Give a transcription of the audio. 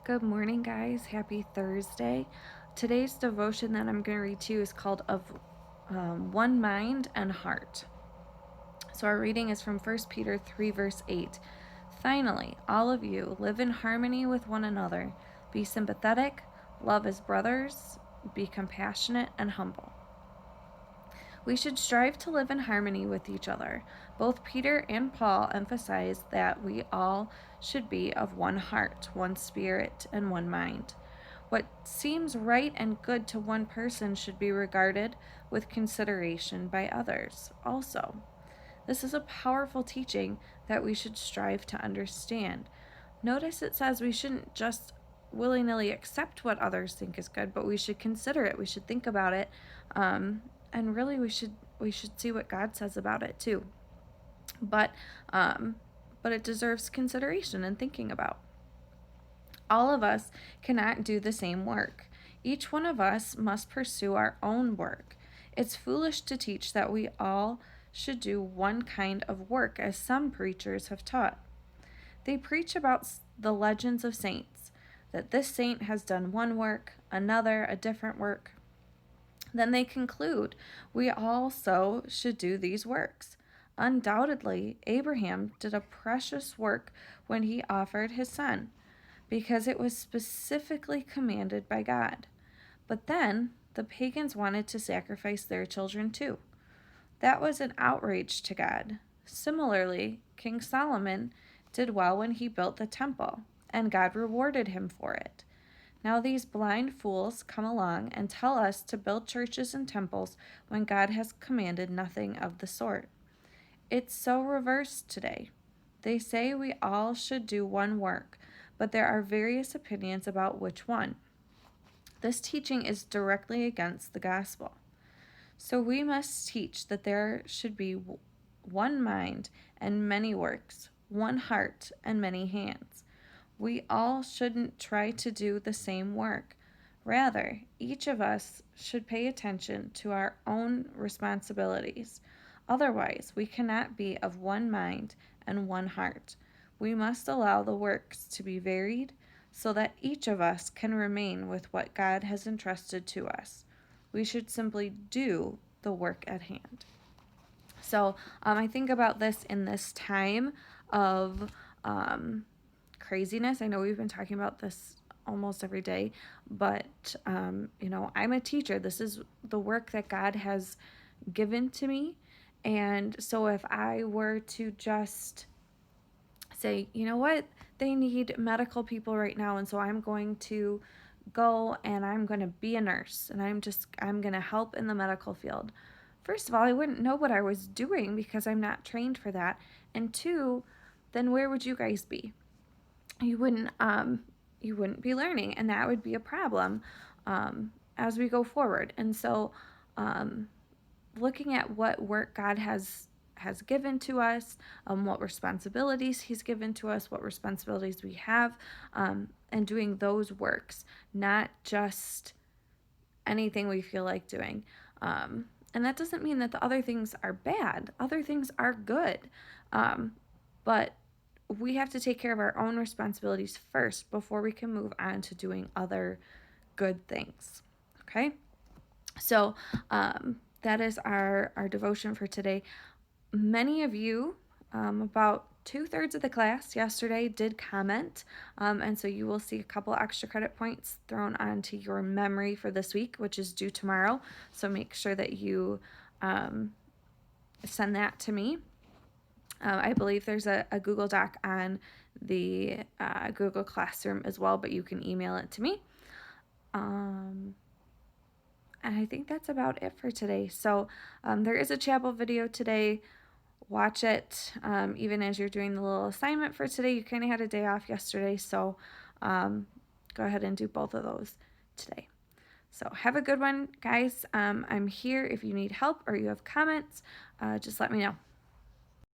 Good morning, guys. Happy Thursday. Today's devotion that I'm going to read to you is called Of One Mind and Heart. So, our reading is from 1 Peter 3, verse 8. Finally, all of you live in harmony with one another. Be sympathetic, love as brothers, be compassionate and humble. We should strive to live in harmony with each other. Both Peter and Paul emphasize that we all should be of one heart, one spirit, and one mind. What seems right and good to one person should be regarded with consideration by others also. This is a powerful teaching that we should strive to understand. Notice it says we shouldn't just willy-nilly accept what others think is good, but we should consider it. We should think about it, and really we should see what God says about it too. But it deserves consideration and thinking about. All of us cannot do the same work. Each one of us must pursue our own work. It's foolish to teach that we all should do one kind of work, as some preachers have taught. They preach about the legends of saints, that this saint has done one work, another a different work. Then they conclude we also should do these works. Undoubtedly, Abraham did a precious work when he offered his son, because it was specifically commanded by God. But then the pagans wanted to sacrifice their children too. That was an outrage to God. Similarly, King Solomon did well when he built the temple, and God rewarded him for it. Now these blind fools come along and tell us to build churches and temples when God has commanded nothing of the sort. It's so reversed today. They say we all should do one work, but there are various opinions about which one. This teaching is directly against the gospel. So we must teach that there should be one mind and many works, one heart and many hands. We all shouldn't try to do the same work. Rather, each of us should pay attention to our own responsibilities. Otherwise, we cannot be of one mind and one heart. We must allow the works to be varied so that each of us can remain with what God has entrusted to us. We should simply do the work at hand. So I think about this in this time of craziness. I know we've been talking about this almost every day, but I'm a teacher. This is the work that God has given to me. And so if I were to just say, you know what, they need medical people right now, and so I'm going to go and I'm going to be a nurse and I'm going to help in the medical field. First of all, I wouldn't know what I was doing because I'm not trained for that. And two, then where would you guys be? You wouldn't be learning, and that would be a problem as we go forward. And so looking at what work God has given to us, what responsibilities he's given to us, what responsibilities we have, and doing those works, not just anything we feel like doing. And that doesn't mean that the other things are bad. Other things are good. But we have to take care of our own responsibilities first before we can move on to doing other good things. Okay? So that is our devotion for today. Many of you, about 2/3 of the class yesterday, did comment, and so you will see a couple extra credit points thrown onto your memory for this week, which is due tomorrow. So make sure that you send that to me. I believe there's a Google Doc on the Google Classroom as well, but you can email it to me. And I think that's about it for today. So there is a chapel video today. Watch it even as you're doing the little assignment for today. You kind of had a day off yesterday, so go ahead and do both of those today. So have a good one, guys. I'm here if you need help or you have comments. Just let me know.